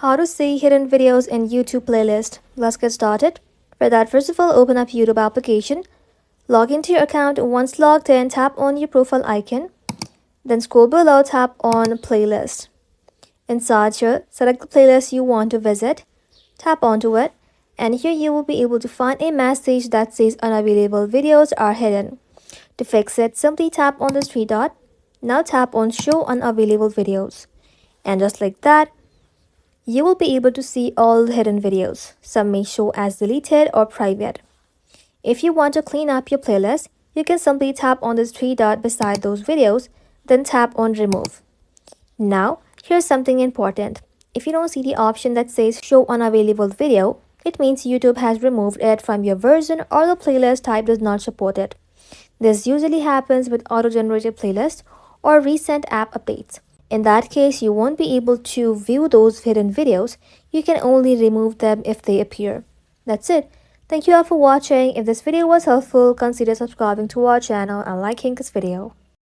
How to see hidden videos in YouTube playlist. Let's get started. For that, first of all, open up YouTube application. Log into your account. Once logged in, tap on your profile icon. Then scroll below, tap on playlist. Inside here, select the playlist you want to visit. Tap onto it. And here you will be able to find a message that says unavailable videos are hidden. To fix it, simply tap on this three dot. Now tap on show unavailable videos. And just like that, you will be able to see all the hidden videos. Some may show as deleted or private. If you want to clean up your playlist, you can simply tap on this three dot beside those videos, then tap on remove. Now, here's something important. If you don't see the option that says show unavailable video, it means YouTube has removed it from your version or the playlist type does not support it. This usually happens with auto-generated playlists or recent app updates. In that case, you won't be able to view those hidden videos. You can only remove them if they appear. That's it. Thank you all for watching. If this video was helpful, consider subscribing to our channel and liking this video.